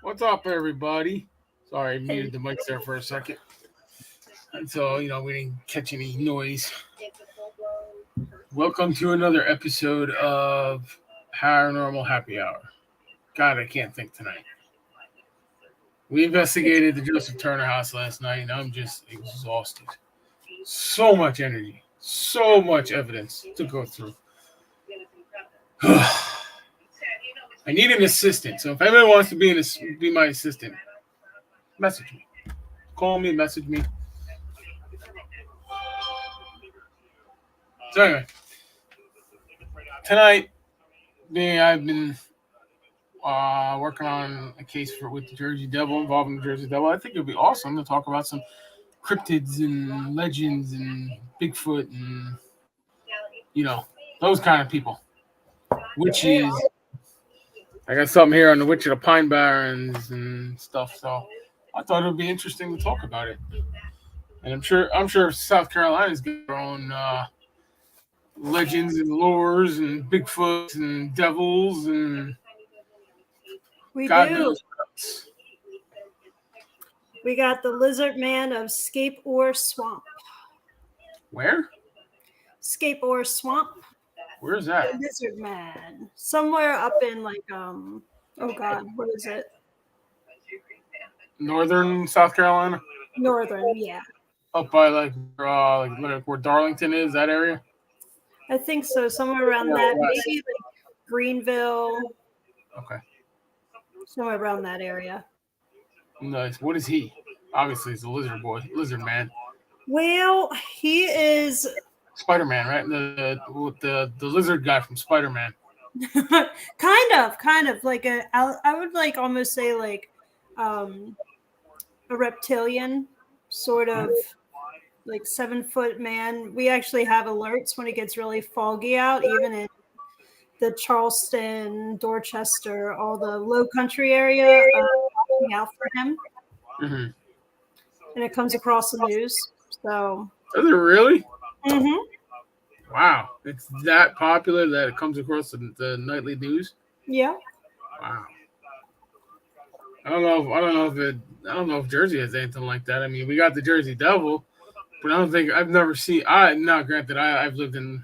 What's up, everybody? Sorry, I Hey, muted the mics there for a second. And so, we didn't catch any noise. Welcome to another episode of Paranormal Happy Hour. God, I can't think tonight. We investigated the Joseph Turner house last night, and I'm just exhausted. So much energy, so much evidence to go through. I need an assistant, so if anyone wants to be my assistant, message me. Call me, message me. So anyway, tonight, I've been working on a case with the Jersey Devil, involving the Jersey Devil. I think it would be awesome to talk about some cryptids and legends and Bigfoot and, those kind of people. yeah, Witches. I got something here on the Witch of the Pine Barrens and stuff, so I thought it would be interesting to talk about it. And I'm sure South Carolina's got their own legends and lores and Bigfoots and devils and we God do. knows what else. We got the lizard man of Scape Ore Swamp. Where? Scape Ore Swamp, Where's the that? lizard man. Somewhere up in oh god, what is it? Northern South Carolina? Northern, yeah. Up by like where Darlington is, that area? I think so, somewhere around Or that. west? Maybe like Greenville, Okay. somewhere around that area. Nice. What is he? Obviously, he's a lizard boy, lizard man, Well, he is Spider Man, right? The lizard guy from Spider Man. kind of like I would like almost say like a reptilian sort of like 7-foot man. We actually have alerts when it gets really foggy out, even in the Charleston, Dorchester, all the low country area, watching out for him. Mm-hmm. And it comes across the news. So, Is it really? mhm. Wow, it's that popular that it comes across the nightly news. Yeah. Wow. I don't know if Jersey has anything like that. I mean, we got the Jersey Devil, but I've never seen. Now granted, I've lived in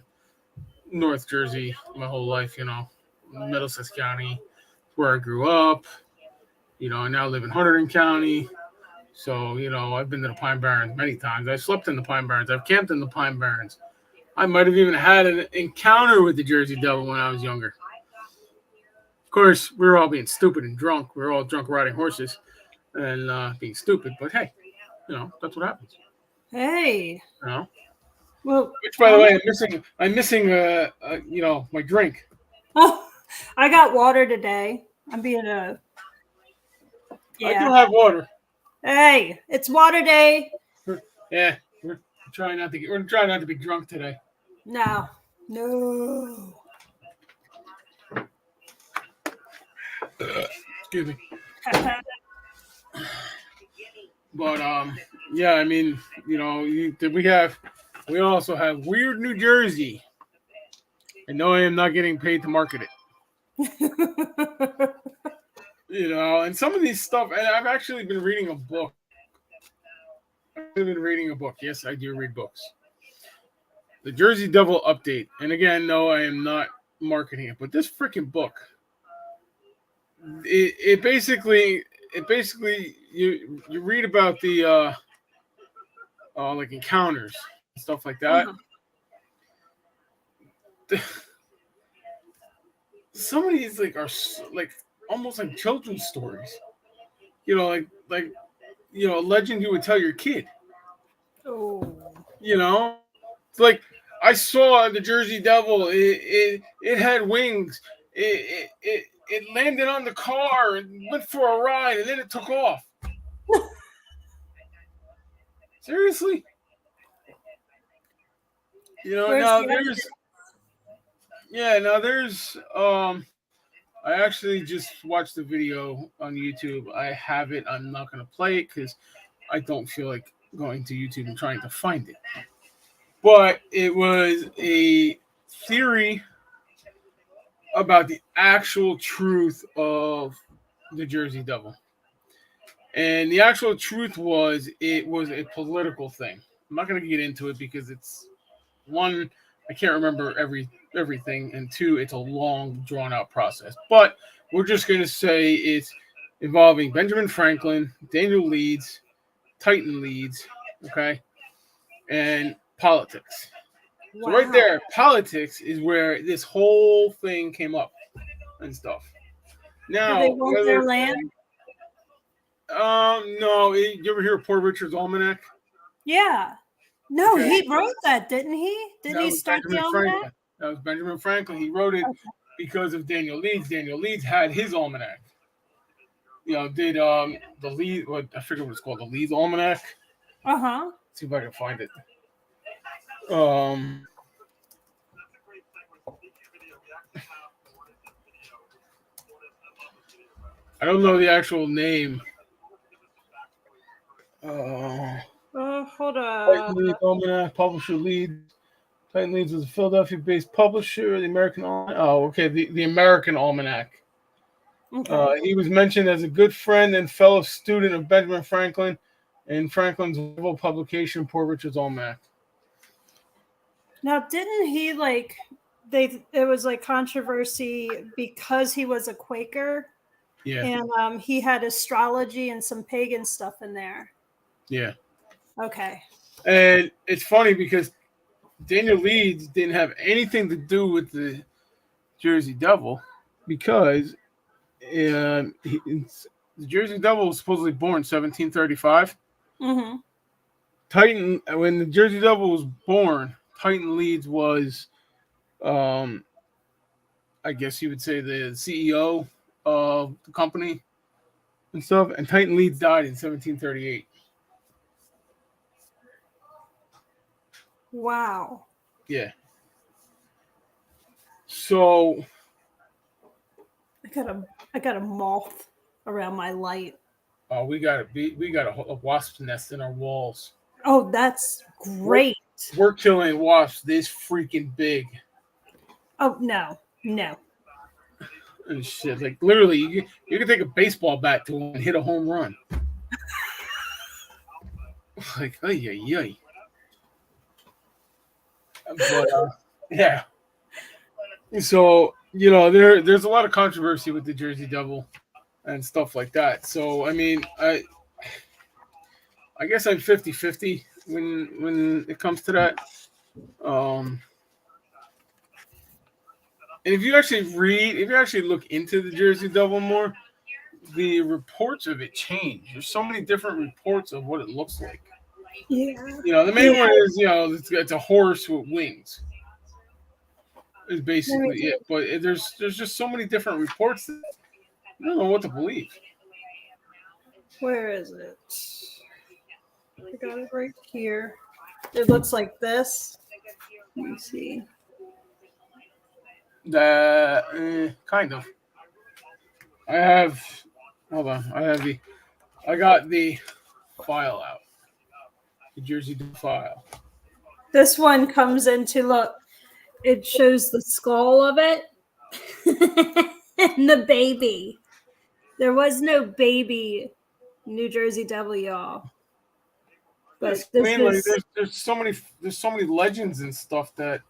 North Jersey my whole life. Middlesex County, where I grew up. I now live in Hunterdon County. So, I've been to the Pine Barrens many times. I've slept in the Pine Barrens. I've camped in the Pine Barrens. I might have even had an encounter with the Jersey Devil when I was younger. Of course, we were all being stupid and drunk. We were all drunk riding horses and being stupid. But hey, that's what happens. Hey. You know? Well, Which, by the way, I'm missing my drink. oh, I got water today. I'm being a I do yeah. have water. Hey, it's water day. Yeah, we're trying not to be drunk today. No. Excuse me. But yeah, I mean, we also have Weird New Jersey. And no, I am not getting paid to market it. And some of these stuff, and I've actually been reading a book. Yes, I do read books. The Jersey Devil Update. And again, no, I am not marketing it, but this freaking book, it basically you read about the like encounters and stuff like that. Some of these are like almost like children's stories. Like a legend you would tell your kid. Oh. It's like I saw the Jersey Devil. It had wings. It landed on the car and went for a ride, and then it took off. Seriously? There's I actually just watched the video on YouTube. I have it. I'm not going to play it because I don't feel like going to YouTube and trying to find it. But it was a theory about the actual truth of the Jersey Devil. And the actual truth was it was a political thing. I'm not going to get into it because it's one, I can't remember everything, and two, it's a long drawn out process. But we're just going to say it's involving Benjamin Franklin, Daniel Leeds, Titan Leeds, okay, and politics. So right Wow. there, politics is where this whole thing came up and stuff. Did they Now, want whether their land? no, you ever hear of Poor Richard's Almanac? Yeah. No, Okay, he wrote that, didn't he? Didn't that he was start the Benjamin almanac? Franklin. That was Benjamin Franklin. He wrote it because of Daniel Leeds. Daniel Leeds had his almanac. Did the Leeds? What I forget what it's called, the Leeds Almanac. Uh huh. Let's see if I can find it. Um, I don't know the actual name. Hold Titan up. Leeds Almanac, publisher Leeds. Titan Leeds was a Philadelphia-based publisher. The American Almanac. Oh, okay. The American Almanac. Okay. He was mentioned as a good friend and fellow student of Benjamin Franklin in Franklin's rival publication, Poor Richard's Almanac. Now, didn't he like they? It was like controversy because he was a Quaker, Yeah, and he had astrology and some pagan stuff in there. yeah. Okay. And it's funny because Daniel Leeds didn't have anything to do with the Jersey Devil because the Jersey Devil was supposedly born 1735. Mm-hmm. When the Jersey Devil was born, Titan Leeds was, um, I guess you would say, the CEO of the company and stuff. And Titan Leeds died in 1738. Wow. Yeah. So I got a moth around my light. we got a wasp nest in our walls. Oh, that's We're, great. we're killing wasps this freaking big Oh no, no. and shit. Like literally, you can take a baseball bat to one and hit a home run. Like, ay, ay, ay. But yeah. So there's a lot of controversy with the Jersey Devil and stuff like that. So I mean, I guess I'm 50-50 when it comes to that. And if you actually look into the Jersey Devil more, the reports of it change. There's so many different reports of what it looks like. Yeah. The main one is it's a horse with wings. Is basically it. But there's just so many different reports that I don't know what to believe. Where is it? I got it right here. It looks like this. Let me see. Kind of. I have. Hold on. I got the file out. The Jersey Devil file. This one comes into look. It shows the skull of it and the baby. There was no baby New Jersey Devil, y'all. But Yes, I mean, like there's so many legends and stuff that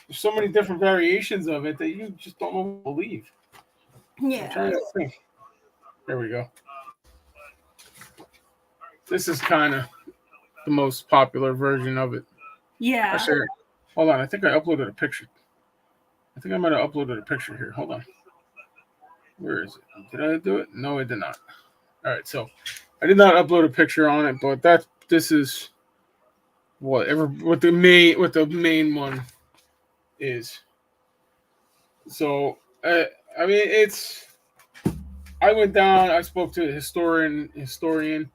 there's so many different variations of it that you just don't know what to believe. Yeah. I'm trying to think. There we go. This is kind of the most popular version of it. Yeah. Actually, hold on. I think I uploaded a picture. I think I might have uploaded a picture here. Hold on. Where is it? Did I do it? No, I did not. All right, so I did not upload a picture on it, but this is what the main one is. So I mean, I went down. I spoke to a historian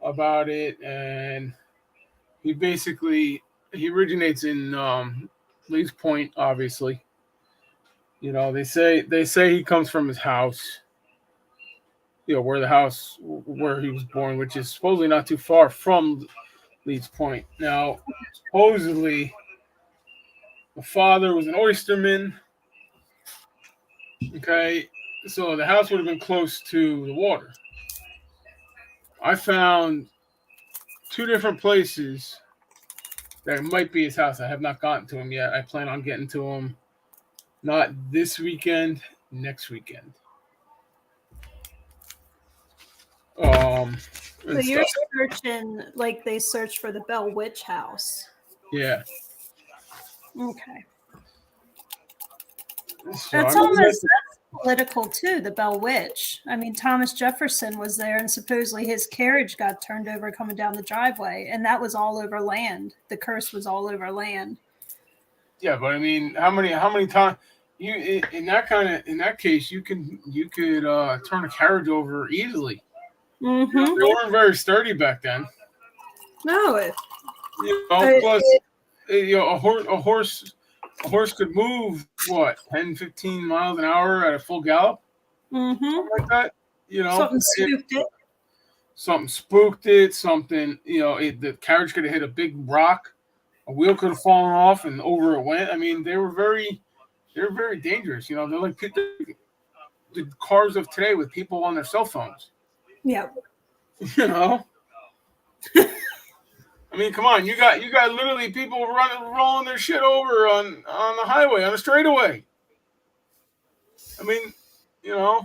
about it, and he originates in Lee's Point, obviously. They say he comes from his house. Where he was born, which is supposedly not too far from Leeds Point. Now, supposedly, the father was an oysterman. Okay, so the house would have been close to the water. I found 2 different places that might be his house. I have not gotten to him yet. I plan on getting to him not this weekend, next weekend. So And you're stuff. searching like they search for the Bell Witch House. Yeah. Okay. So That's I mean, almost that's political too, the Bell Witch. I mean, Thomas Jefferson was there and supposedly his carriage got turned over coming down the driveway, and that was all over land. The curse was all over land. yeah, but I mean, how many times you in that case you could turn a carriage over easily. Mm-hmm. They weren't very sturdy back then. No, Plus, a horse could move what 10, 15 miles an hour at a full gallop, mm-hmm. something like that. Something spooked it. Something spooked it. Something, the carriage could have hit a big rock. A wheel could have fallen off and over it went. I mean, they were very dangerous. They're like the cars of today with people on their cell phones. Yeah. You know, I mean, come on, you got literally people rolling their shit over on the highway on the straightaway. I mean, I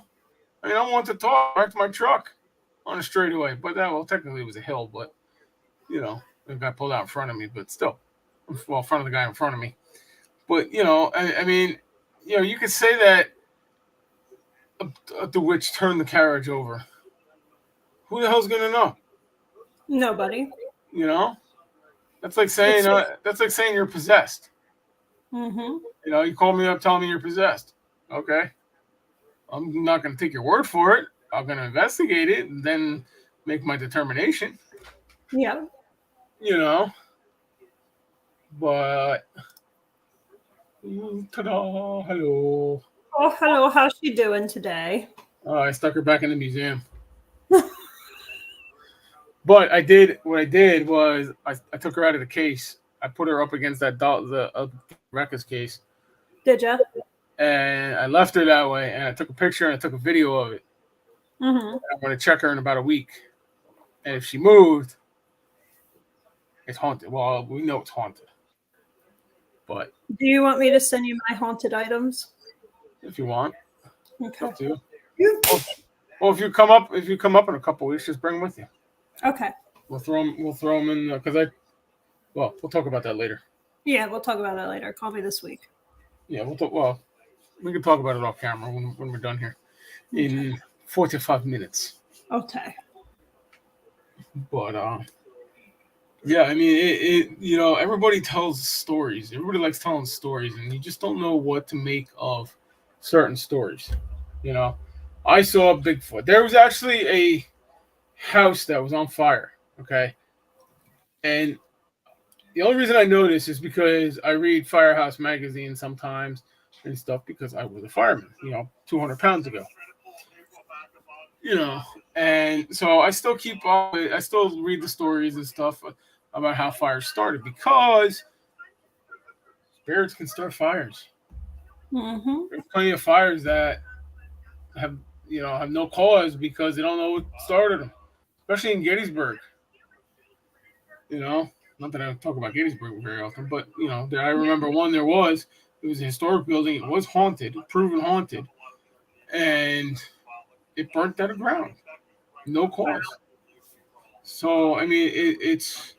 want to talk back to my truck on a straightaway, but technically it was a hill, but the guy pulled out in front of me, but still, well, in front of the guy in front of me. But I mean, you could say that the witch turned the carriage over. Who the hell's gonna know? Nobody. That's like saying you're possessed. Mm-hmm. You call me up telling me you're possessed. Okay, I'm not gonna take your word for it. I'm gonna investigate it and then make my determination. Yeah. But ta-da! Hello. Oh, hello. How's she doing today? I stuck her back in the museum. But what I did was I took her out of the case. I put her up against that the Rekka's case. Did you? And I left her that way. And I took a picture and I took a video of it. Mm-hmm. I'm going to check her in about a week. And if she moved, it's haunted. Well, we know it's haunted. But do you want me to send you my haunted items? If you want, okay. Up to you. Well, if you come up in a couple weeks, just bring them with you. Okay. We'll throw them in because we'll talk about that later. Yeah, we'll talk about that later. Call me this week. Yeah, we can talk about it off camera when we're done here in 45 minutes. Okay. But yeah, I mean, everybody tells stories. Everybody likes telling stories, and you just don't know what to make of certain stories. I saw Bigfoot. There was actually a house that was on fire. Okay, and the only reason I know this is because I read Firehouse magazine sometimes and stuff because I was a fireman. 200 pounds ago. And so I still keep up. I still read the stories and stuff about how fires started because spirits can start fires. Mm-hmm. There's plenty of fires that have no cause because they don't know what started them, especially in Gettysburg. Not that I talk about Gettysburg very often, but I remember one. It was a historic building. It was haunted, proven haunted, and it burnt to the ground. No cause. So I mean, it's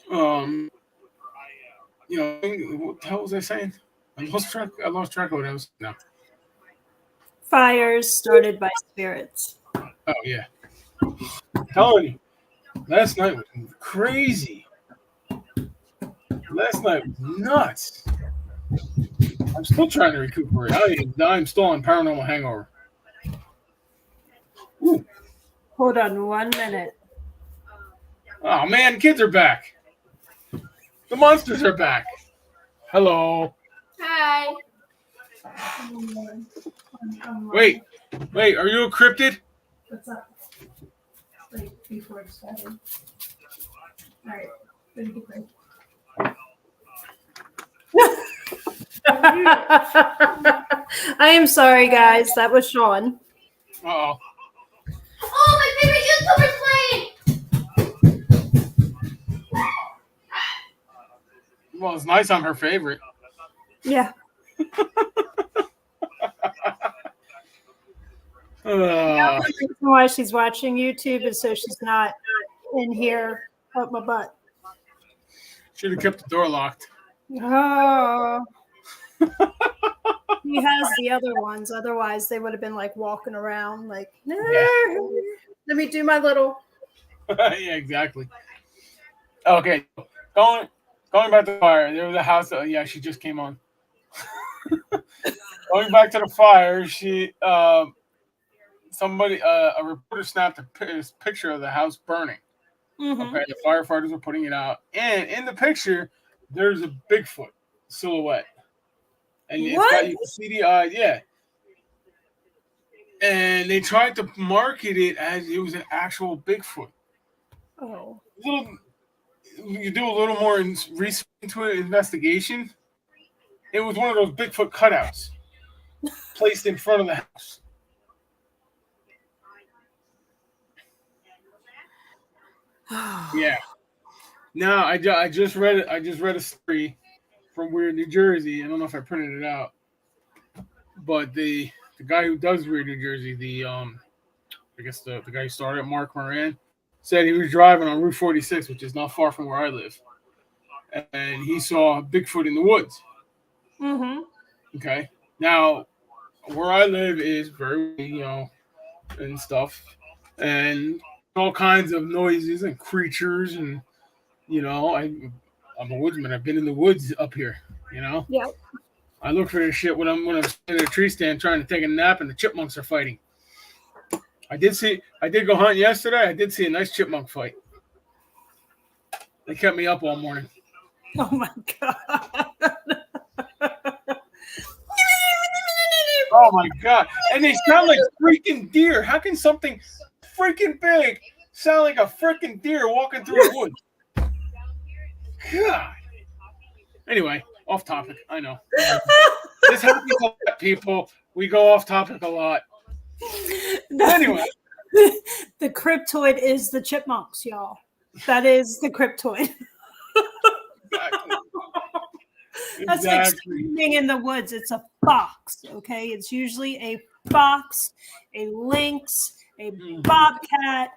what the hell was I saying? I lost track of what I was now. Fires started by spirits. Oh yeah. I'm telling you, last night was crazy. Last night was nuts. I'm still trying to recuperate. I'm still on paranormal hangover. Ooh. Hold on 1 minute. Oh man, kids are back. The monsters are back. Hello. Hi. Wait, are you a cryptid? What's up? Like before it started. All right. Ready to break. I am sorry, guys. That was Sean. Uh-oh. Oh, my favorite YouTuber's playing! Well, it's nice I'm her favorite. Yeah. The reason why she's watching YouTube is so she's not in here up my butt. Should have kept the door locked. Oh. He has the other ones. Otherwise, they would have been like walking around like, nah, let me do my little. Yeah, exactly. Okay, going back to the fire. There was a house. Yeah, she just came on. Going back to the fire, somebody, a reporter snapped a picture of the house burning. Mm-hmm. Okay, the firefighters were putting it out, and in the picture, there's a Bigfoot silhouette, and it's got, you can see the eye, yeah. And they tried to market it as it was an actual Bigfoot. Oh. You do a little more research into it, investigation. It was one of those Bigfoot cutouts placed in front of the house. Yeah. Now I just read it. I just read a story from Weird New Jersey. I don't know if I printed it out, but the guy who does Weird New Jersey, I guess the guy who started it, Mark Moran, said he was driving on Route 46, which is not far from where I live, and he saw Bigfoot in the woods. Mm-hmm. Okay. Now, where I live is very, and stuff, and all kinds of noises and creatures, and I'm a woodsman. I've been in the woods up here. Yeah. I look for this shit when I'm sitting at a tree stand trying to take a nap, and the chipmunks are fighting. I did go hunting yesterday. I did see a nice chipmunk fight. They kept me up all morning. Oh my god. Oh my god! And they sound like freaking deer. How can something freaking big sound like a freaking deer walking through a woods? God. Anyway, off topic. I know. This happens a lot, people. We go off topic a lot. Anyway. The cryptoid is the chipmunks, y'all. That is the cryptoid. That's like screaming in the woods. It's a fox, okay? It's usually a fox, a lynx, a bobcat.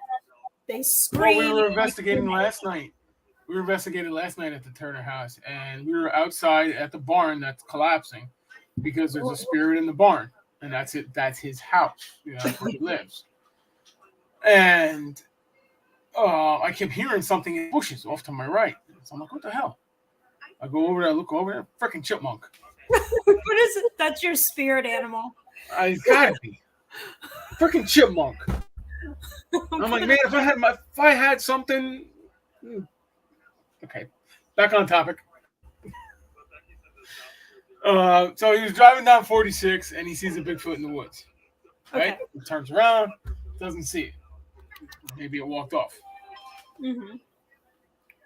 They scream. Well, we were investigating last night. We were investigating last night at the Turner house, and we were outside at the barn that's collapsing because there's a spirit in the barn, and that's it. That's his house. That's where he lives. And I kept hearing something in the bushes off to my right. So I'm like, what the hell? I go over there, I look over there, freaking chipmunk. What is it? That's your spirit animal. It's gotta be. Freaking chipmunk. I'm like, man, if I had something. Okay, back on topic. So he was driving down 46 and he sees a Bigfoot in the woods. Right? Okay. He turns around, doesn't see it. Maybe it walked off. Mm-hmm.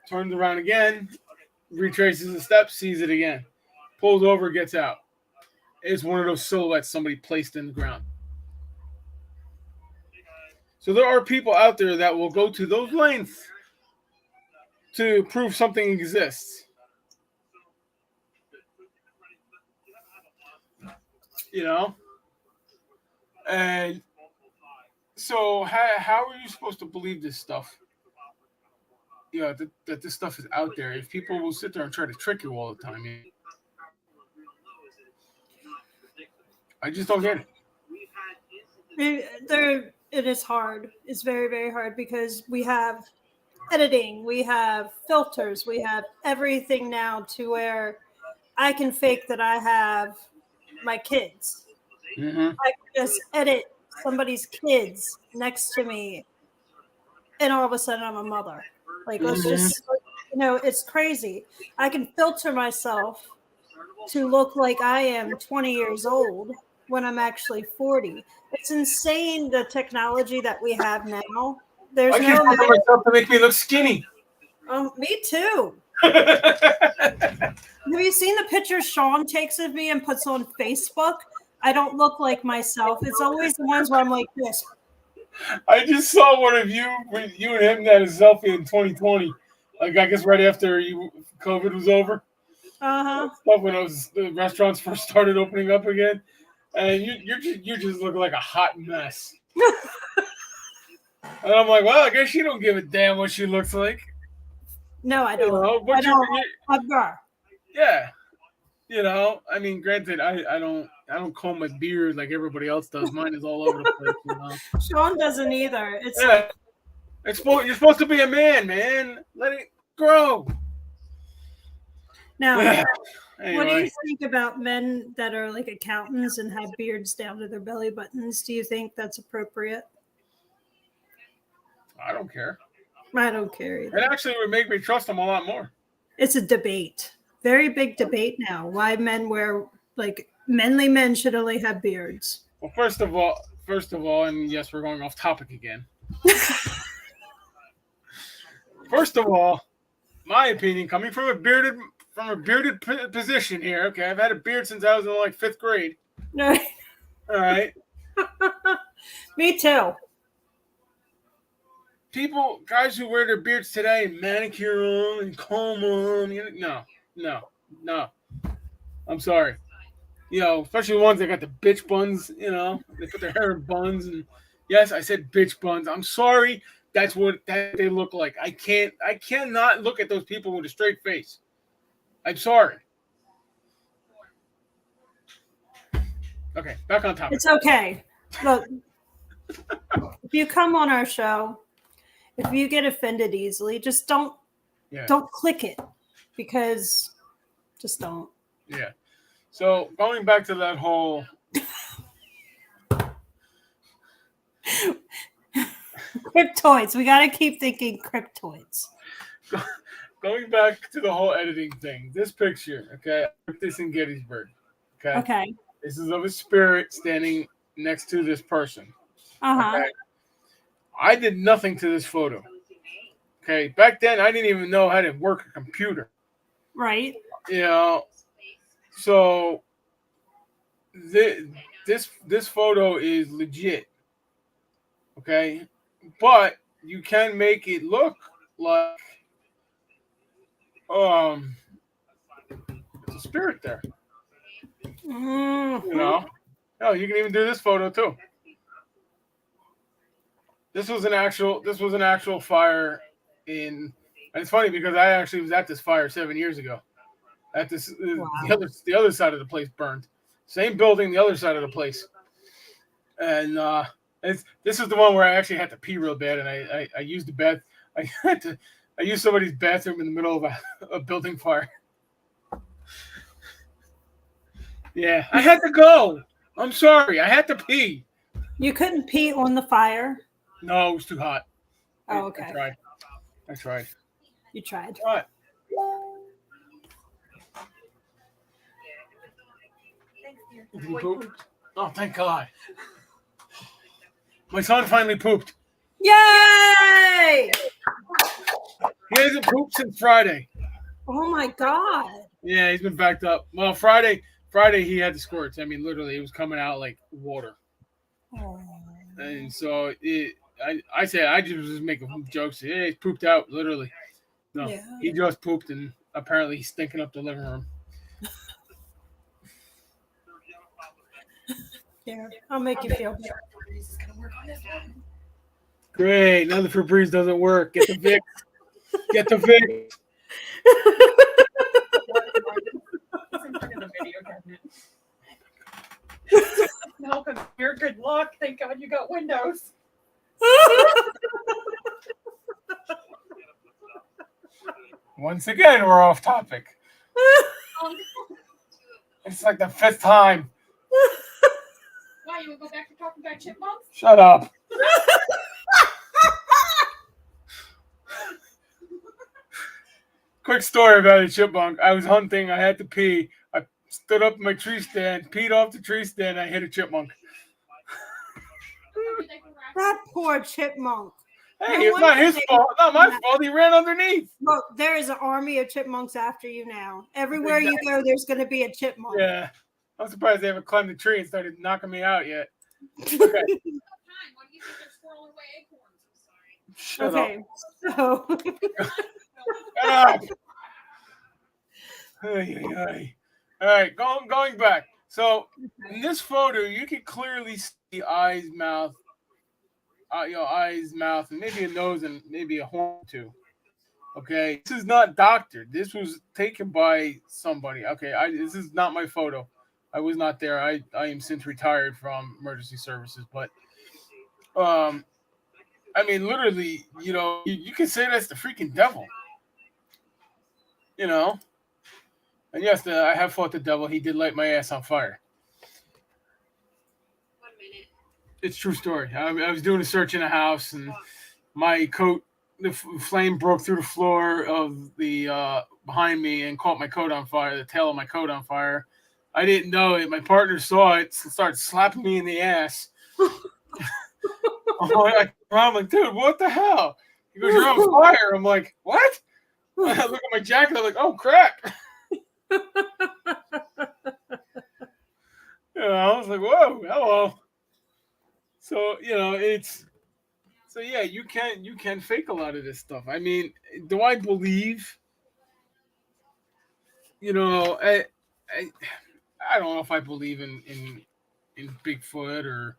Turns around again, retraces the steps, sees it again. Pulls over, gets out. It's one of those silhouettes somebody placed in the ground. So there are people out there that will go to those lengths to prove something exists. And so how are you supposed to believe this stuff? That this stuff is out there. If people will sit there and try to trick you all the time, I just don't get it. It is hard. It's very, very hard because we have editing, we have filters, we have everything now to where I can fake that I have my kids. Mm-hmm. I can just edit somebody's kids next to me, and all of a sudden I'm a mother. Like, let's just, it's crazy. I can filter myself to look like I am 20 years old when I'm actually 40. It's insane, the technology that we have now. There's I can't filter myself to make me look skinny. Oh, me too. Have you seen the pictures Sean takes of me and puts on Facebook? I don't look like myself. It's always the ones where I'm like this. I just saw one of you and him that is selfie in 2020. Like I guess right after COVID was over. Stuff when the restaurants first started opening up again, and you just look like a hot mess. And I'm like, well, I guess you don't give a damn what she looks like. No, I don't. But I yeah, I mean, granted, I don't comb my beard like everybody else does. Mine is all over the place. Sean doesn't either. It's yeah. You're supposed to be a man. Let it grow. Now, anyway. What do you think about men that are like accountants and have beards down to their belly buttons? Do you think that's appropriate? I don't care. I don't care either. It actually would make me trust them a lot more. It's a debate. Very big debate now. Why manly men should only have beards. Well, first of all, and yes, we're going off topic again. First of all, my opinion, coming from a bearded position here. Okay, I've had a beard since I was in like 5th grade. All right. Me too. Guys who wear their beards today, manicure them and comb them. No. I'm sorry. Especially the ones that got the bitch buns. They put their hair in buns, and yes, I said bitch buns. I'm sorry. That's what they look like. I cannot look at those people with a straight face. I'm sorry. Okay, back on topic. It's okay. Look, if you come on our show, if you get offended easily, just don't click it, because just don't. Yeah. So going back to that whole cryptoids, we got to keep thinking cryptoids. Going back to the whole editing thing, this picture, okay, I took this in Gettysburg. Okay. This is of a spirit standing next to this person. Okay? I did nothing to this photo. Okay, back then I didn't even know how to work a computer. Right. So this photo is legit. Okay, but you can make it look like it's a spirit there. Mm-hmm. No, you can even do this photo too. This was an actual fire and it's funny because I actually was at this fire 7 years ago. At this, wow. the other side of the place burned. Same building, the other side of the place. And this is the one where I actually had to pee real bad, and I used the bath. I used somebody's bathroom in the middle of a building fire. Yeah, I had to go. I'm sorry, I had to pee. You couldn't pee on the fire? No, it was too hot. Oh, okay. I tried. You tried. All right. Did he poop? Oh, thank God. My son finally pooped. Yay! He hasn't pooped since Friday. Oh, my God. Yeah, he's been backed up. Well, Friday he had the squirts. I mean, literally, it was coming out like water. Oh. And so I just make jokes. Yeah, he's pooped out, literally. No, yeah. He just pooped, and apparently he's stinking up the living room. Here, I'll make you feel better. Great. Now the Febreze doesn't work. Get the Vicks. Get the Vicks. No, you're good luck. Thank God you got Windows. Once again, we're off topic. It's like the 5th time. Why, you would go back to talking about chipmunks? Shut up. Quick story about a chipmunk. I was hunting. I had to pee. I stood up in my tree stand, peed off the tree stand. I hit a chipmunk. That poor chipmunk. Hey, it's not his fault. Not my fault. He ran underneath. Look, there is an army of chipmunks after you now. Everywhere you go, there's going to be a chipmunk. Yeah. I'm surprised they haven't climbed the tree and started knocking me out yet. Okay. What do you think they're squirrel Shut Okay, so up. Shut up. Ay, ay, ay. All right, going back. So in this photo, you can clearly see eyes, mouth, eyes, mouth, and maybe a nose and maybe a horn too. Okay, this is not doctored. This was taken by somebody. Okay, this is not my photo. I was not there. I am since retired from emergency services, but um, I mean, literally, you can say that's the freaking devil. You know, and yes, I have fought the devil. He did light my ass on fire. It's true story. I was doing a search in a house, and my coat, the flame broke through the floor of the behind me and caught my coat on fire. The tail of my coat on fire. I didn't know it. My partner saw it, started slapping me in the ass. I'm like, dude, what the hell? He goes, you're on fire. I'm like, what? I look at my jacket. I'm like, oh crap. I was like, whoa, hello. So yeah, you can fake a lot of this stuff. I mean, do I believe? I don't know if I believe in Bigfoot or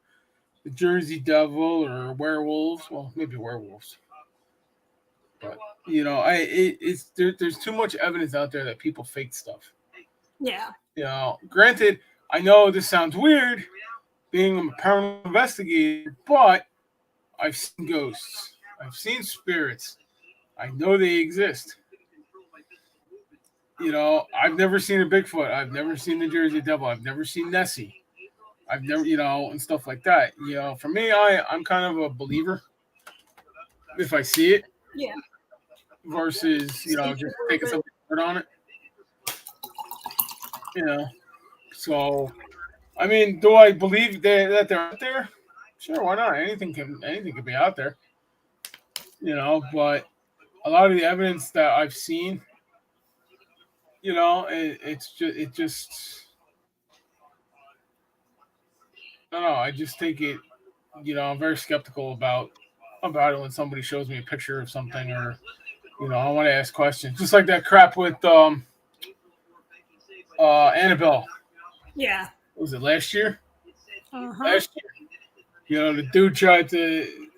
the Jersey Devil or werewolves. Well, maybe werewolves. But there's too much evidence out there that people fake stuff. yeah. Granted, I know this sounds weird, being a paranormal investigator, but I've seen ghosts. I've seen spirits. I know they exist. I've never seen a Bigfoot. I've never seen the Jersey Devil. I've never seen Nessie. I've never, and stuff like that. For me, I'm kind of a believer if I see it. Yeah. Versus, just taking something word on it. So, I mean, do I believe that they're out there? Sure, why not? Anything can be out there. But a lot of the evidence that I've seen, it just I don't know. I just take it, I'm very skeptical about it when somebody shows me a picture of something, or I want to ask questions, just like that crap with Annabelle. Yeah. Was it last year? Uh-huh. Last year, the dude tried to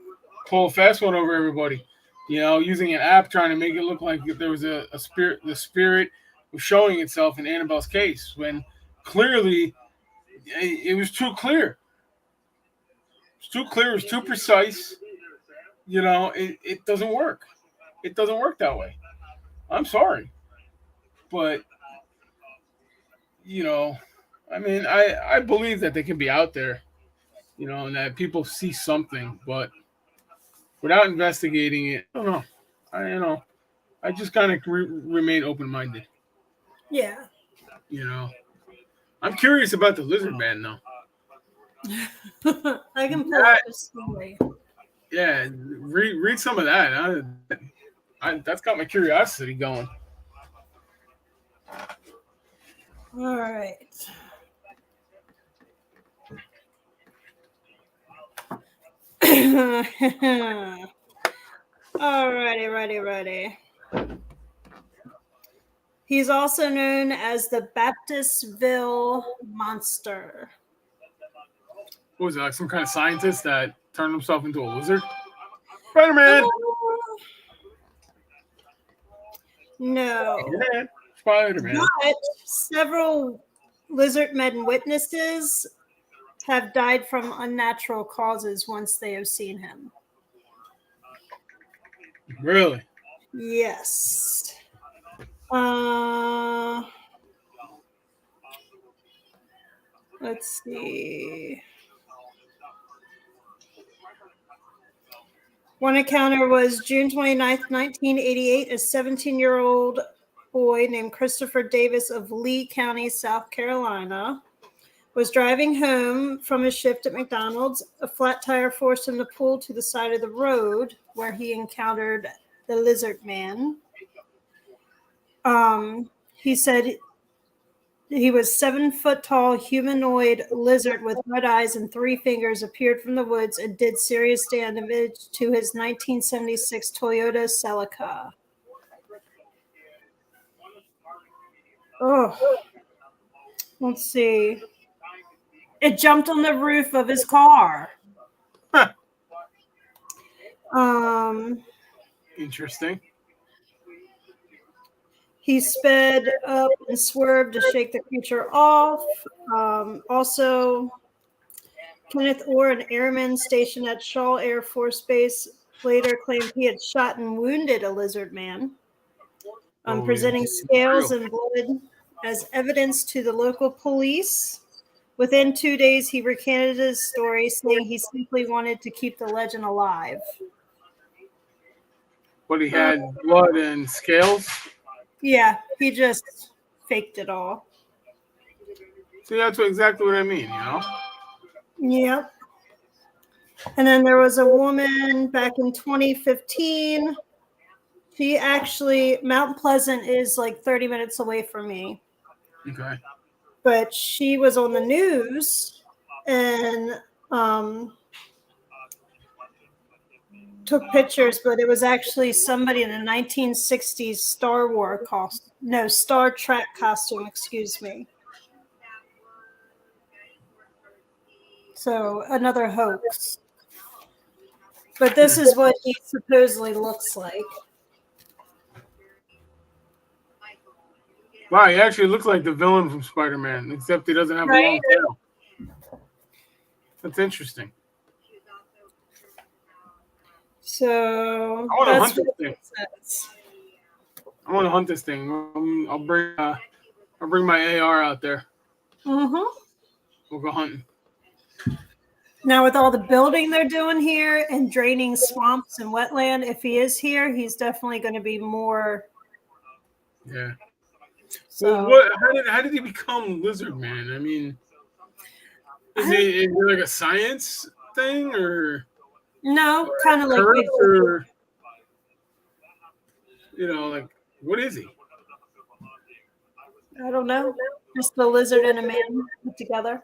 pull a fast one over everybody. Using an app, trying to make it look like there was a spirit. The spirit was showing itself in Annabelle's case, when clearly it was too clear. It's too clear. It's too precise. It doesn't work. It doesn't work that way. I'm sorry, but I mean, I believe that they can be out there, and that people see something, but without investigating it, I don't know. I just kind of remain open minded. Yeah. I'm curious about the lizard man though. I can pull up a story. Yeah, read some of that. That's got my curiosity going. All right. Righty. He's also known as the Baptistville Monster. What was it, like some kind of scientist that turned himself into a lizard? Spider-Man! No. Spider-Man. But several lizard men witnesses have died from unnatural causes once they have seen him. Really? Yes. Let's see. One encounter was June 29th, 1988. A 17-year-old boy named Christopher Davis of Lee County, South Carolina, was driving home from his shift at McDonald's. A flat tire forced him to pull to the side of the road, where he encountered the lizard man. He said He was 7 foot tall humanoid lizard with red eyes and 3 fingers appeared from the woods and did serious damage to his 1976 Toyota Celica. Oh, let's see. It jumped on the roof of his car. Huh. Um, Interesting. He sped up and swerved to shake the creature off. Also, Kenneth Orr, an airman stationed at Shaw Air Force Base, later claimed he had shot and wounded a lizard man, Oh, presenting yeah. scales Real. and blood as evidence to the local police. Within 2 days, he recanted his story, saying he simply wanted to keep the legend alive. But he had blood and scales. Yeah, he just faked it all. See, that's exactly what I mean, you know? Yep. And then there was a woman back in 2015. She actually, Mount Pleasant is like 30 minutes away from me. Okay. But she was on the news and took pictures, but it was actually somebody in a 1960s Star Trek costume, excuse me. So another hoax. But this is what he supposedly looks like. Wow, he actually looks like the villain from Spider-Man, except he doesn't have a long tail. That's interesting. So I want to that's hunt this what thing. it says. I want to hunt this thing. I'll bring my AR out there. Mm-hmm. We'll go hunting. Now, with all the building they're doing here and draining swamps and wetland, if he is here, he's definitely going to be more. Yeah. So, Well, how did he become Lizard Man? I mean, is it like a science thing or no, kind of like curse Bigfoot. or like what is he? I don't know. Just the lizard and a man put together.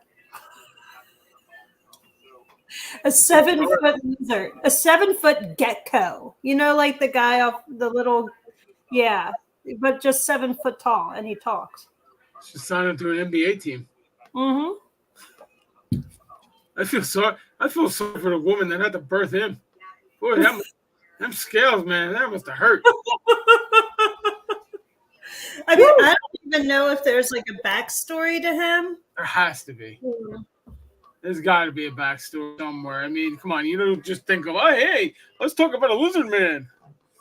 A 7 foot lizard, a 7 foot gecko. Like the guy off the little, yeah, but just 7 foot tall, and he talks. Should sign him to an NBA team. Mm-hmm. I feel sorry for the woman that had to birth him. Boy, them scales, man, that must have hurt. I mean, I don't even know if there's like a backstory to him. There has to be. There's got to be a backstory somewhere. I mean, come on, you don't just think of, oh, hey, let's talk about a lizard man,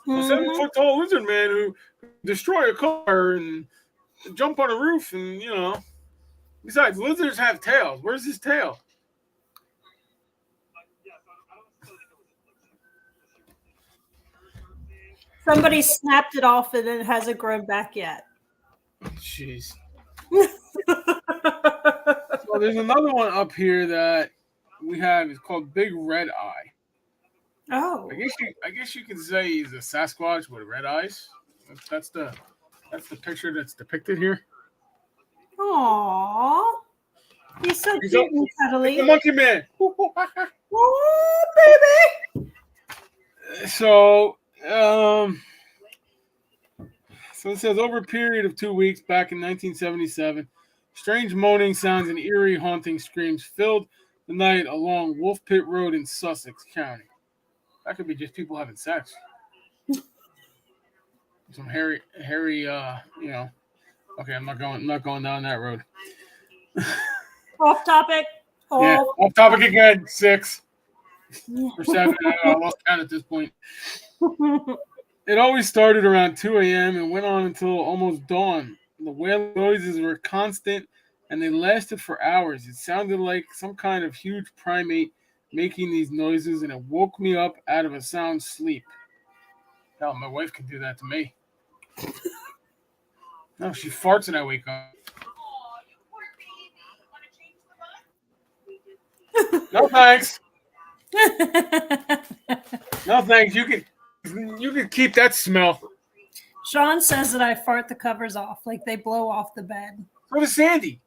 a 7-foot tall lizard man who destroy a car and jump on a roof, and Besides, lizards have tails. Where's his tail? Somebody snapped it off and it hasn't grown back yet. Jeez. So there's another one up here that we have. It's called Big Red Eye. Oh. I guess you could say he's a Sasquatch with red eyes. That's the picture that's depicted here. Aww. He's so cute and cuddly. The monkey man. Oh, baby. So it says over a period of 2 weeks back in 1977, strange moaning sounds and eerie haunting screams filled the night along Wolf Pit Road in Sussex County. That could be just people having sex. Some hairy, Okay, I'm not going down that road. Off topic. Yeah, off topic again. 6 or 7. I lost count at this point. It always started around 2 a.m. and went on until almost dawn. The wailing noises were constant and they lasted for hours. It sounded like some kind of huge primate making these noises, and it woke me up out of a sound sleep. Hell, my wife can do that to me. No, she farts and I wake up. No thanks. No thanks. You can keep that smell. Sean says that I fart the covers off, like they blow off the bed. So does Sandy.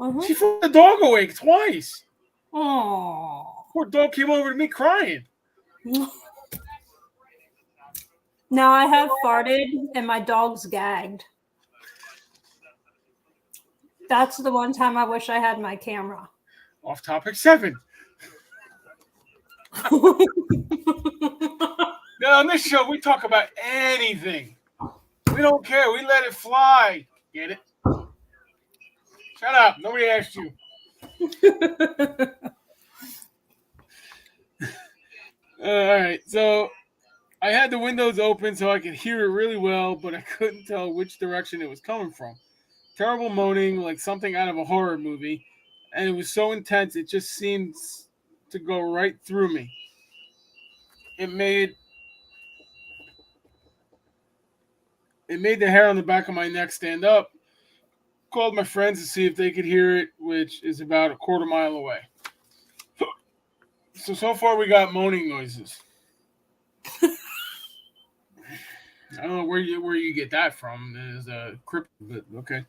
Uh-huh. She threw the dog awake twice. Oh. Poor dog came over to me crying. Now I have farted and my dog's gagged. That's the one time I wish I had my camera. Off topic 7. Now, on this show, we talk about anything. We don't care. We let it fly. Get it? Shut up. Nobody asked you. All right. So I had the windows open so I could hear it really well, but I couldn't tell which direction it was coming from. Terrible moaning, like something out of a horror movie. And it was so intense, it just seemed to go right through me. It made the hair on the back of my neck stand up. Called my friends to see if they could hear it, which is about a quarter mile away. So far we got moaning noises. I don't know where you get that from. There's a cryptid, but okay.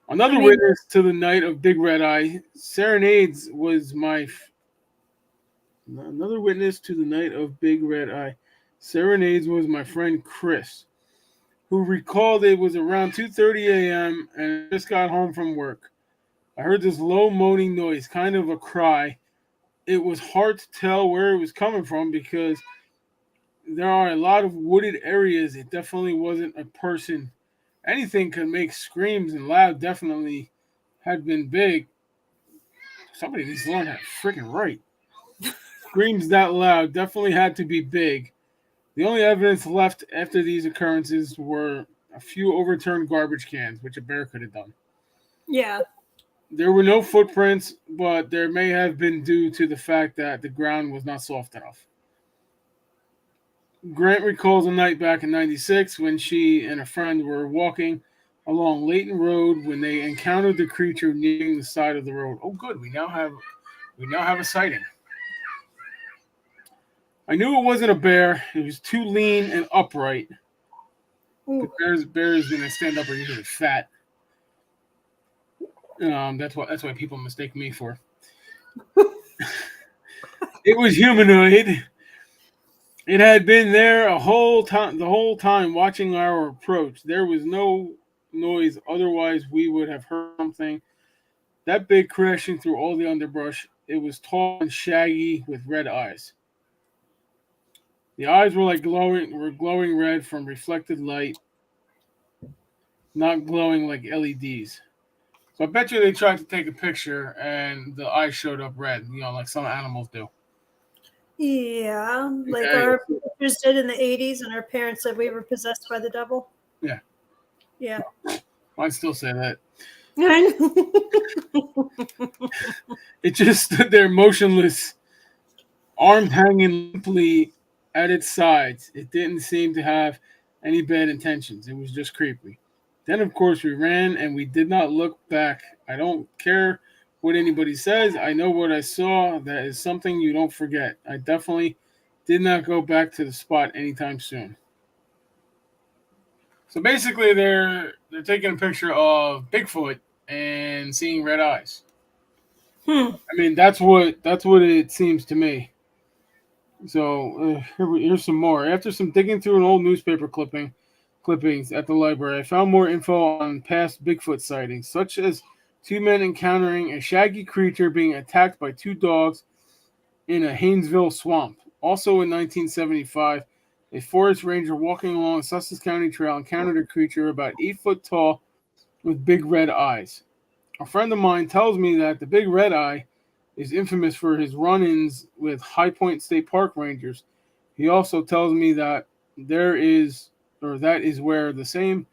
Another witness to the night of Big Red Eye. Serenades was my Another witness to the night of Big Red Eye. Serenades was my friend Chris, who recalled it was around 2:30 a.m. and I just got home from work. I heard this low moaning noise, kind of a cry. It was hard to tell where it was coming from because there are a lot of wooded areas. It definitely wasn't a person. Anything could make screams, and loud definitely had been big. Somebody needs to learn that freaking right. Screams that loud definitely had to be big. The only evidence left after these occurrences were a few overturned garbage cans, which a bear could have done. Yeah. There were no footprints, but there may have been due to the fact that the ground was not soft enough. Grant recalls a night back in '96 when she and a friend were walking along Layton Road when they encountered the creature nearing the side of the road. Oh, good. We now have a sighting. I knew it wasn't a bear. It was too lean and upright. Bears when they stand up are usually fat. That's why people mistake me for. It was humanoid. It had been there the whole time watching our approach. There was no noise, otherwise we would have heard something that big crashing through all the underbrush. It was tall and shaggy with red eyes. The eyes were glowing red from reflected light, not glowing like LEDs. So I bet you they tried to take a picture and the eyes showed up red, like some animals do. Yeah, like our pictures did in the 80s, and our parents said we were possessed by the devil. Yeah. Yeah. Mine still say that. I know. It just stood there motionless, arms hanging limply at its sides. It didn't seem to have any bad intentions. It was just creepy. Then, of course, we ran and we did not look back. I don't care what anybody says. I know what I saw. That is something you don't forget. I definitely did not go back to the spot anytime soon. So basically, they're taking a picture of Bigfoot and seeing red eyes. I mean, that's what it seems to me. So here's some more. After some digging through an old newspaper clippings at the library, I found more info on past Bigfoot sightings, such as 2 men encountering a shaggy creature being attacked by 2 dogs in a Haynesville swamp. Also in 1975, a forest ranger walking along a Sussex County trail encountered a creature about 8 foot tall with big red eyes. A friend of mine tells me that the big red eye is infamous for his run-ins with High Point State Park rangers. He also tells me that that is where the same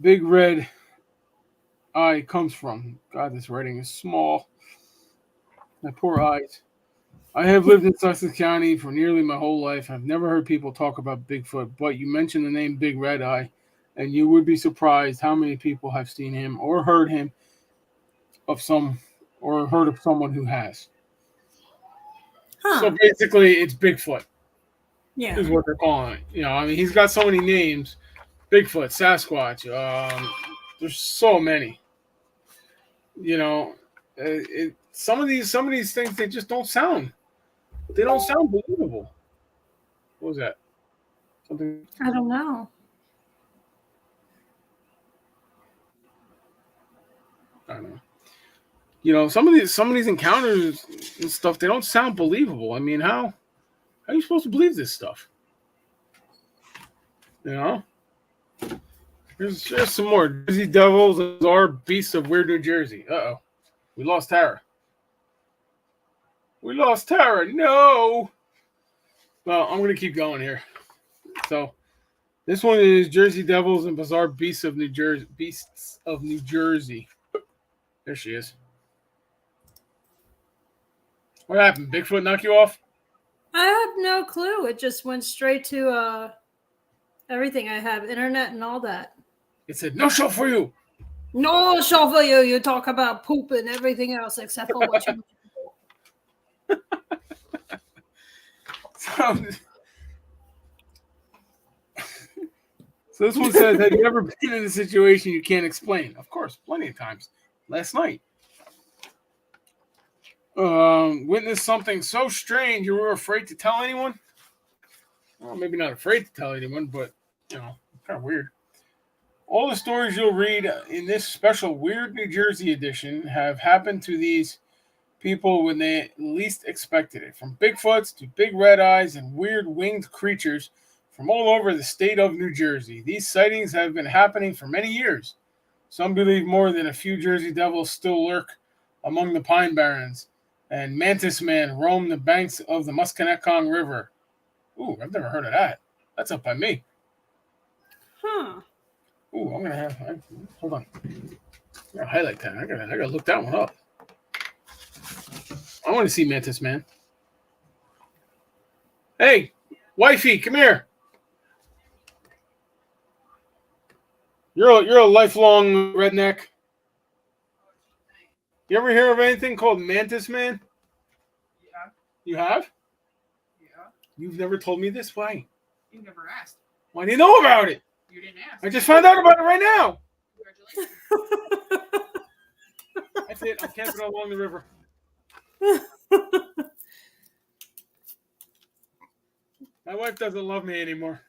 big red eye comes from. God, this writing is small. My poor eyes. I have lived in Sussex County for nearly my whole life. I've never heard people talk about Bigfoot, but you mentioned the name Big Red Eye, and you would be surprised how many people have seen him or heard of someone who has. Huh. So basically, it's Bigfoot. Yeah. Is what they're calling it. I mean, he's got so many names: Bigfoot, Sasquatch. There's so many. You know, some of these things they just don't sound. They don't sound believable. What was that? Something. I don't know. I don't know. You know, some of these encounters and stuff, they don't sound believable. I mean, how are you supposed to believe this stuff? You know? There's some more. Jersey Devils, bizarre beasts of weird New Jersey. Uh-oh. We lost Tara. No! Well, I'm going to keep going here. So, this one is Jersey Devils and bizarre beasts of New Jersey. There she is. What happened? Bigfoot knock you off? I have no clue. It just went straight to everything. I have internet and all that. It said, no show for you. No show for you. You talk about poop and everything else except for what you So this one says, have you ever been in a situation you can't explain? Of course, plenty of times. Last night. Witnessed something so strange you were afraid to tell anyone? Well, maybe not afraid to tell anyone, but, you know, kind of weird. All the stories you'll read in this special Weird New Jersey edition have happened to these people when they least expected it. From Bigfoots to big red eyes and weird winged creatures from all over the state of New Jersey. These sightings have been happening for many years. Some believe more than a few Jersey Devils still lurk among the Pine Barrens, and Mantis Man roam the banks of the Musconetcong River. Ooh, I've never heard of that. That's up by me. Huh. Ooh, I'm gonna have. Hold on. I'm gonna highlight that. I gotta look that one up. I want to see Mantis Man. Hey, wifey, come here. You're a lifelong redneck. You ever hear of anything called Mantis Man? Yeah. You have? Yeah. You've never told me this? Why? You never asked. Why do you know about it? You didn't ask. I just found out about it right now. Congratulations. That's it. I'm camping along the river. My wife doesn't love me anymore.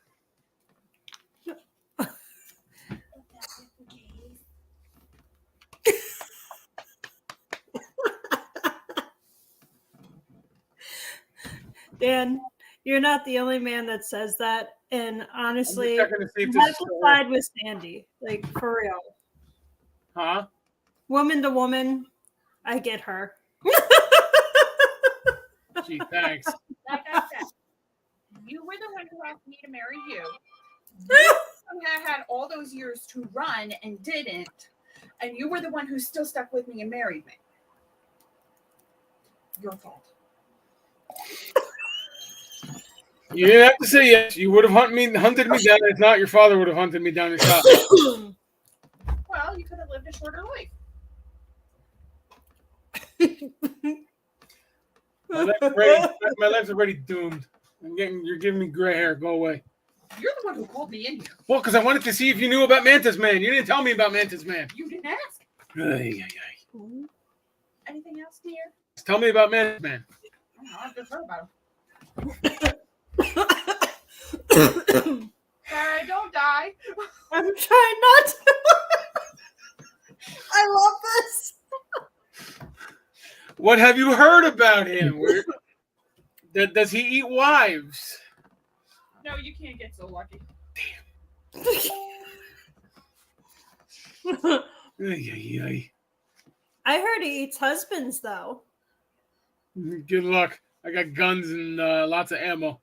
Dan, you're not the only man that says that. And honestly, I'm just checking to see if this is medical still side with Sandy. Like, for real. Huh? Woman to woman, I get her. Gee, thanks. Like I said, you were the one who asked me to marry you. I had all those years to run and didn't. And you were the one who still stuck with me and married me. Your fault. You didn't have to say yes. You would have hunted me down. If not, your father would have hunted me down and shot me. Well, you could have lived a shorter life. My life's already doomed. You're giving me gray hair. Go away. You're the one who called me in here. Well, because I wanted to see if you knew about Mantis Man. You didn't tell me about Mantis Man. You didn't ask. Ay. Anything else, dear? Tell me about Mantis Man. I've just heard about him. Sorry, don't die. I'm trying not to. I love this. What have you heard about him? Does he eat wives? No, you can't get so lucky. Ay. I heard he eats husbands, though. Good luck. I got guns and lots of ammo.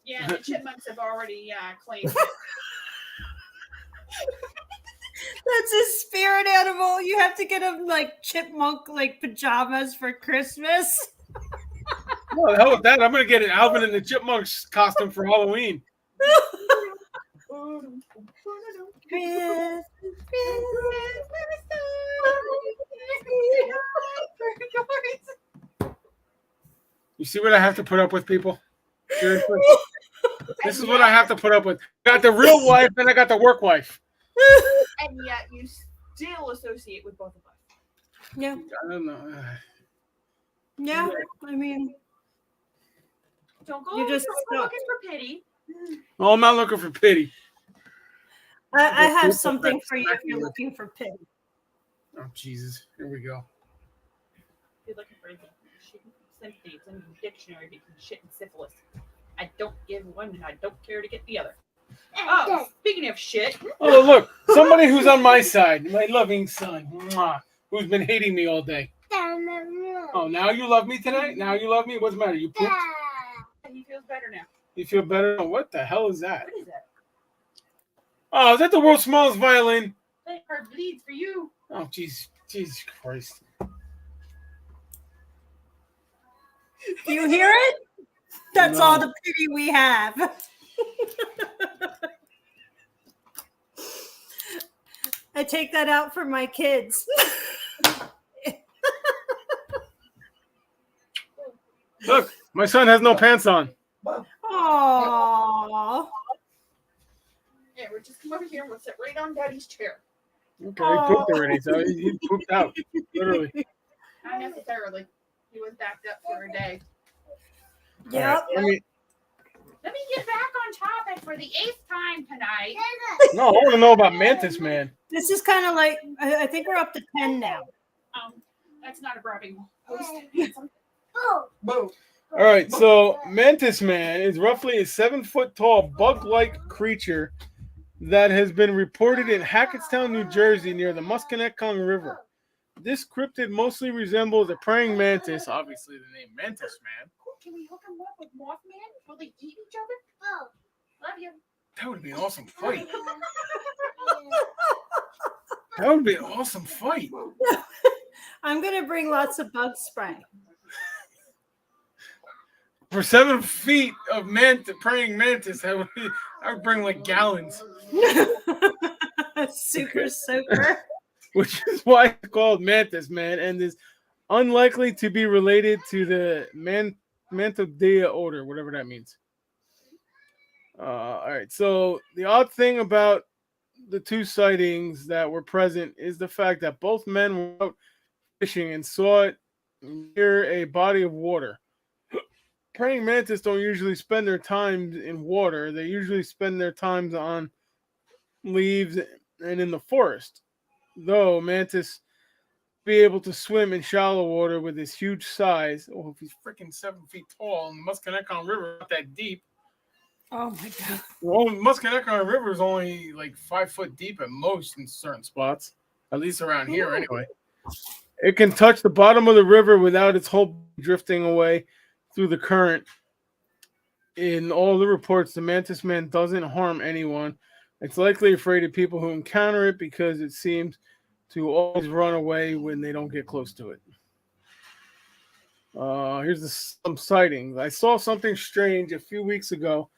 Yeah, the chipmunks have already claimed it. That's his spirit animal. You have to get him like chipmunk like pajamas for Christmas. Well, the hell with that. I'm gonna get an Alvin and the Chipmunks costume for Halloween. You see what I have to put up with, people? Seriously? This is what I have to put up with. I got the real wife and I got the work wife. and yet you still associate with both of us. Yeah. I don't know. Yeah. I mean, Don't go, You just don't go suck. looking for pity. Oh, I'm not looking for pity. I have Just something that for you if you're smacking looking for pity. Oh, Jesus. Here we go. If you're looking for anything, sympathy, it's in the dictionary between shit and syphilis. I don't give one and I don't care to get the other. Oh, speaking of shit. Oh, look. Somebody who's on my side. My loving son. Mwah, who's been hating me all day. Oh, now you love me tonight? Now you love me? What's the matter? You pooped? He feels better now. You feel better? Oh, what the hell is that? What is that? Oh, is that the world's smallest violin? That heart bleeds for you. Oh, Jesus Christ. Do you hear it? That's No. all the pity we have. I take that out for my kids. Look, my son has no pants on. Aww. Yeah, we'll just come over here and we'll sit right on Daddy's chair. Okay, he pooped already, so he pooped out. Literally. Not necessarily. He was backed up for a day. Yep. All right, Let me get back on topic for the 8th time tonight. no, I want to know about Mantis Man. This is kind of like, I think we're up to 10 now. That's not a bragging post. Boo. All right, so Mantis Man is roughly a 7-foot-tall bug-like creature that has been reported in Hackettstown, New Jersey, near the Musconetcong River. This cryptid mostly resembles a praying mantis, obviously the name Mantis Man. Can we hook him up with Mothman? Will they eat each other? Love you. That would be an awesome fight. That would be an awesome fight. I'm going to bring lots of bug spray. For 7 feet of praying mantis, I would bring like gallons. Super soaker. Which is why it's called Mantis Man and is unlikely to be related to the Mantodea order, whatever that means. All right, so the odd thing about the two sightings that were present is the fact that both men were out fishing and saw it near a body of water. Praying mantis don't usually spend their time in water. They usually spend their times on leaves and in the forest. Though mantis be able to swim in shallow water with his huge size. Oh, if he's freaking 7 feet tall and the Musconetcong River not that deep. Oh my God. Well, Musconetcong River is only like 5 foot deep at most in certain spots, at least around here anyway. It can touch the bottom of the river without its whole drifting away through the current. In all the reports, the Mantis Man doesn't harm anyone. It's likely afraid of people who encounter it because it seems to always run away when they don't get close to it. Here's some sightings. I saw something strange a few weeks ago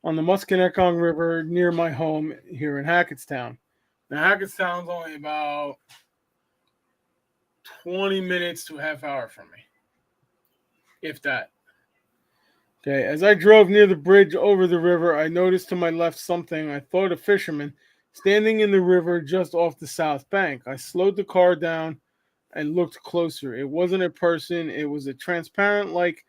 on the Musconetcong River near my home here in Hackettstown. Now, Hackettstown's only about 20 minutes to a half hour from me, if that. Okay, as I drove near the bridge over the river, I noticed to my left something I thought a fisherman standing in the river just off the south bank. I slowed the car down and looked closer. It wasn't a person. It was a transparent, like,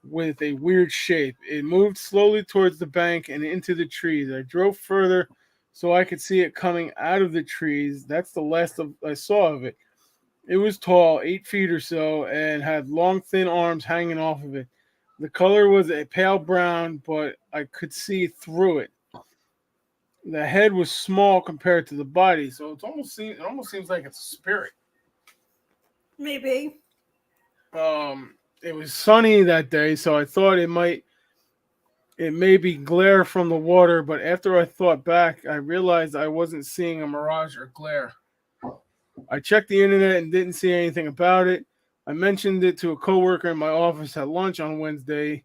with a weird shape. It moved slowly towards the bank and into the trees. I drove further so I could see it coming out of the trees. That's the last I saw of it. It was tall, 8 feet or so, and had long, thin arms hanging off of it. The color was a pale brown, but I could see through it. The head was small compared to the body, so it almost seems like it's a spirit. Maybe. It was sunny that day, so I thought it may be glare from the water, but after I thought back, I realized I wasn't seeing a mirage or glare. I checked the internet and didn't see anything about it. I mentioned it to a coworker in my office at lunch on Wednesday.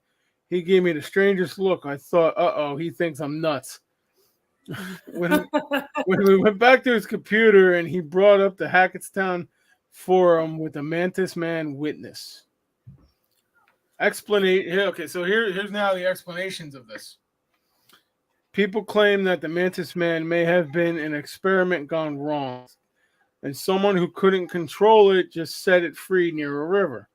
He gave me the strangest look. I thought, uh-oh, he thinks I'm nuts. When we went back to his computer and he brought up the Hackettstown forum with the Mantis Man witness. Okay, so here's now the explanations of this. People claim that the mantis man may have been an experiment gone wrong, and someone who couldn't control it just set it free near a river.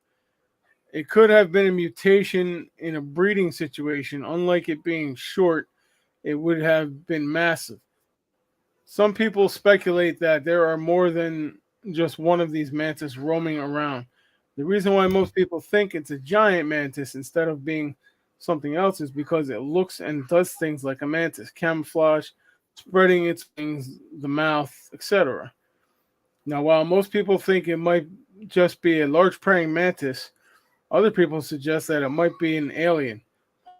It could have been a mutation in a breeding situation. Unlike it being short, it would have been massive. Some people speculate that there are more than just one of these mantis roaming around. The reason why most people think it's a giant mantis instead of being something else is because it looks and does things like a mantis, camouflage, spreading its wings, the mouth, etc. Now, while most people think it might just be a large praying mantis, other people suggest that it might be an alien.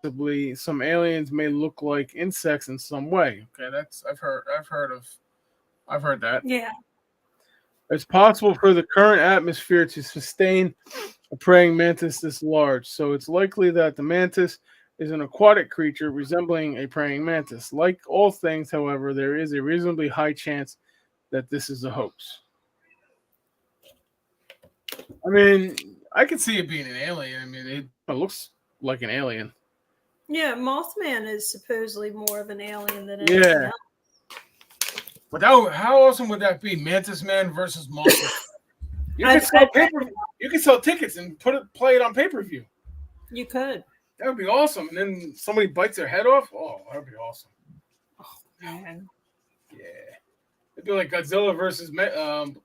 Possibly, some aliens may look like insects in some way. Okay, that's I've heard that. Yeah. It's possible for the current atmosphere to sustain a praying mantis this large, so it's likely that the mantis is an aquatic creature resembling a praying mantis. Like all things, however, there is a reasonably high chance that this is a hoax. I mean, I could see it being an alien. I mean, it looks like an alien. Yeah, Mothman is supposedly more of an alien than anything Yeah. else. But how awesome would that be? Mantis Man versus Mothman. You could sell tickets and play it on pay-per-view. You could. That would be awesome. And then somebody bites their head off. Oh, that would be awesome. Oh man. Yeah. It'd be like Godzilla versus Megalodon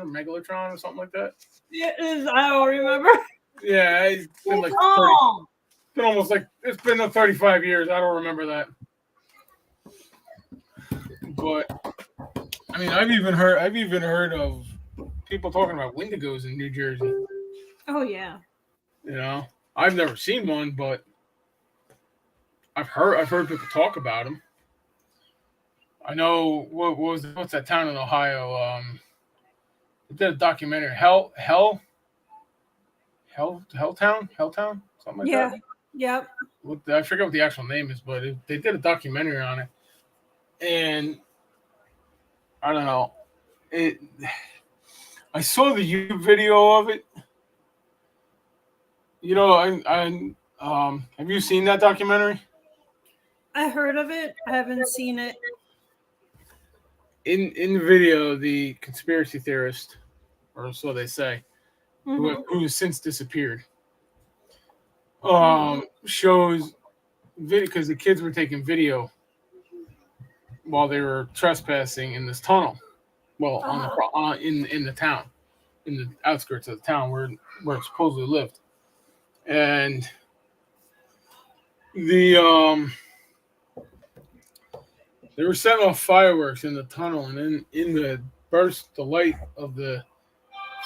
or Megalotron or something like that. Yeah, I don't remember. Yeah, it's been like 30, been almost like it's been 35 years. I don't remember that. But I mean, I've even heard of people talking about Wendigos in New Jersey. Oh yeah. You know, I've never seen one, but I've heard people talk about them. I know what's that town in Ohio? They did a documentary, Helltown, something like that. Yep. I forget what the actual name is, but they did a documentary on it, and I don't know. I saw the YouTube video of it. You know, have you seen that documentary? I heard of it. I haven't seen it. In the video, the conspiracy theorist, or so they say, who has since disappeared, shows video because the kids were taking video while they were trespassing in this tunnel. Well, in the town, in the outskirts of the town where it supposedly lived, and they were setting off fireworks in the tunnel, and then in the light of the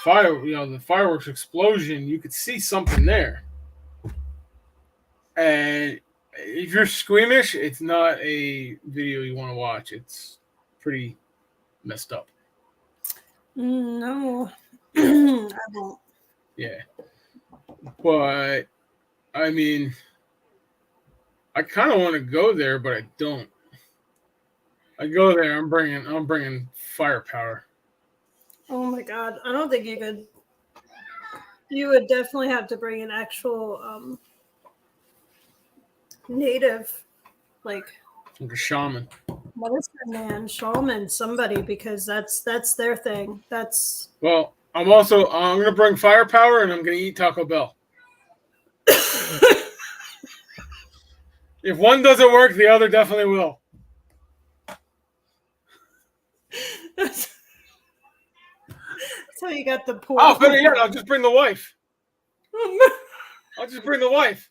fire, the fireworks explosion, you could see something there. And if you're squeamish, it's not a video you want to watch. It's pretty messed up. No, I won't. Yeah, but I mean, I kind of want to go there, but I don't. I go there. I'm bringing firepower. Oh my god! I don't think you could. You would definitely have to bring an actual native, like a shaman. medicine man, shaman, somebody, because that's their thing. That's Well, I'm gonna bring firepower, and I'm gonna eat Taco Bell. If one doesn't work, the other definitely will. that's how you got the poor. Oh, better yet, I'll just bring the wife. I'll just bring the wife.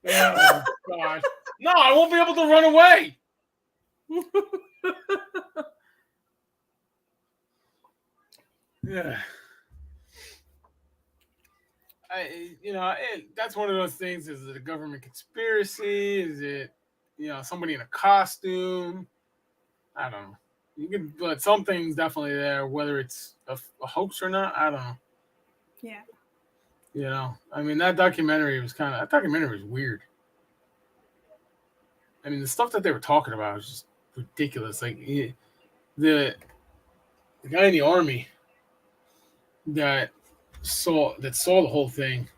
Oh, gosh. No, I won't be able to run away. Yeah. That's one of those things. Is it a government conspiracy? Is it, somebody in a costume? I don't know. But something's definitely there, whether it's a hoax or not. I don't know. Yeah. I mean, that documentary was weird. I mean, the stuff that they were talking about was just ridiculous. Like the guy in the army that saw the whole thing,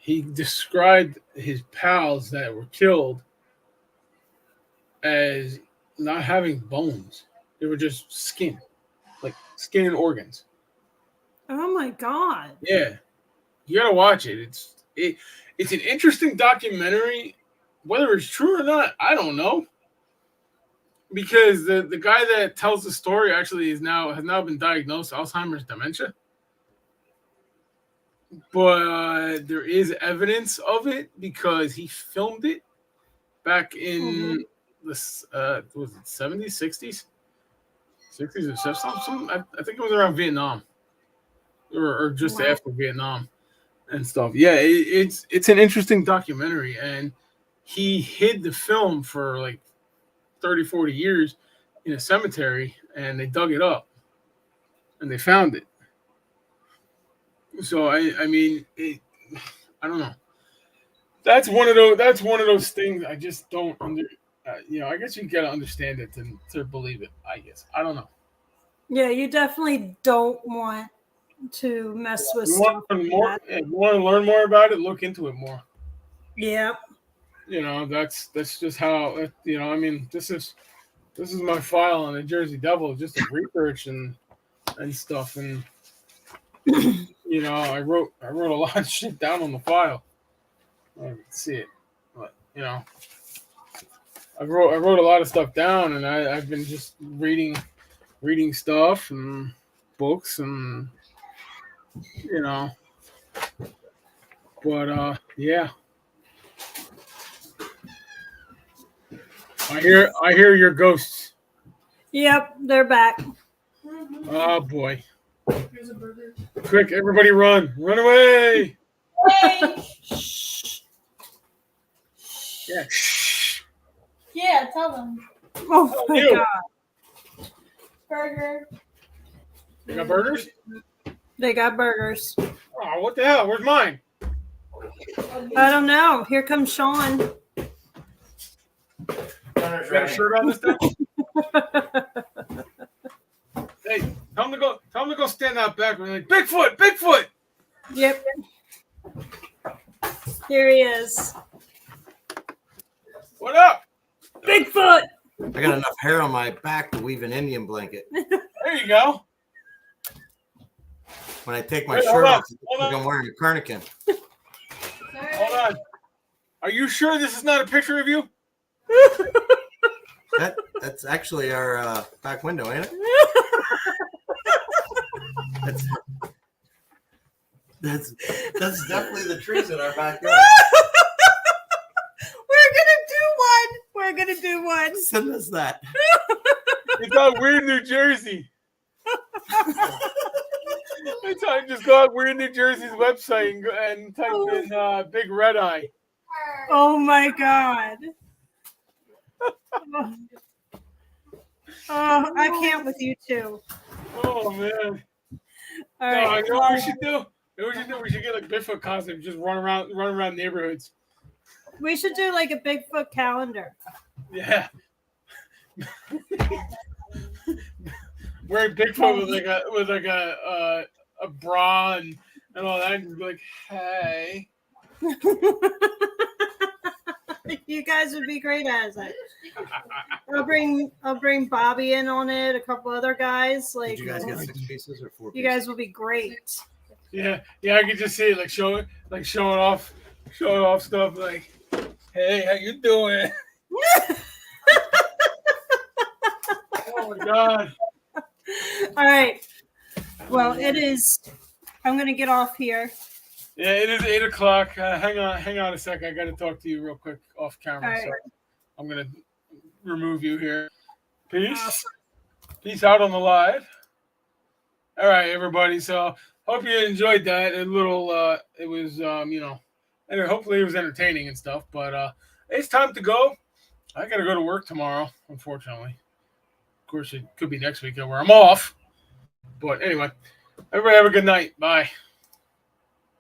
he described his pals that were killed as not having bones. They were just skin, like skin and organs. Oh my god. Yeah, you gotta watch it. It's an interesting documentary. Whether it's true or not, I don't know. Because the guy that tells the story actually has now been diagnosed with Alzheimer's dementia. But there is evidence of it because he filmed it back in the was it 70s, 60s, 60s or something. I think it was around Vietnam or just after Vietnam and stuff. Yeah, it's an interesting documentary, and he hid the film for like 30, 40 years in a cemetery, and they dug it up and they found it. So I mean, I don't know. That's one of those things I just don't I guess you gotta understand it to believe it. I guess I don't know. Yeah, you definitely don't want to mess with You stuff. want to learn more? If you want to learn more about it, look into it more. Yeah. That's just how I mean, this is my file on the Jersey Devil, just of research and stuff, and I wrote a lot of shit down on the file. I can see it, but I wrote a lot of stuff down, and I've been just reading stuff and books, and but yeah. I hear your ghosts. Yep, they're back. Oh boy. Here's a burger. Quick, everybody run away. Hey! Yeah. Yeah, tell them. Oh my you. god. Burger. You got burgers? They got burgers. Oh, what the hell? Where's mine? I don't know. Here comes Sean. You got a shirt on this time? Hey, tell him to go stand out back. We're like, Bigfoot! Yep. Here he is. What up? Bigfoot! I got enough hair on my back to weave an Indian blanket. There you go. When I take my Wait, shirt hold on, off, it's hold like on. I'm wearing a carnican. Hold on. Are you sure this is not a picture of you? That's actually our back window, ain't it? That's definitely the trees in our backyard. We're gonna do one. Send us that. It's on Weird New Jersey. Just go on Weird New Jersey's website and type in Big Red Eye. Oh my god. Oh, I can't with you two. Oh man. All right. You know what we should do? We should get like Bigfoot costume, just run around neighborhoods. We should do like a Bigfoot calendar. Yeah. Wearing Bigfoot with like a bra and all that, and just be like, hey. You guys would be great as it. I'll bring Bobby in on it, a couple other guys. Like, Did you guys get 6 pieces or 4 pieces? you guys will be great. Yeah, I can just see it showing off stuff like, hey, how you doing? Oh my god. All right. Well, it is. I'm gonna get off here. Yeah, it is 8 o'clock. Hang on a sec. I got to talk to you real quick off camera. All right. So I'm gonna remove you here. Peace. Peace out on the live. All right, everybody. So hope you enjoyed that. A little. It was and hopefully it was entertaining and stuff. But it's time to go. I got to go to work tomorrow. Unfortunately, of course, it could be next week where I'm off. But anyway, everybody have a good night. Bye.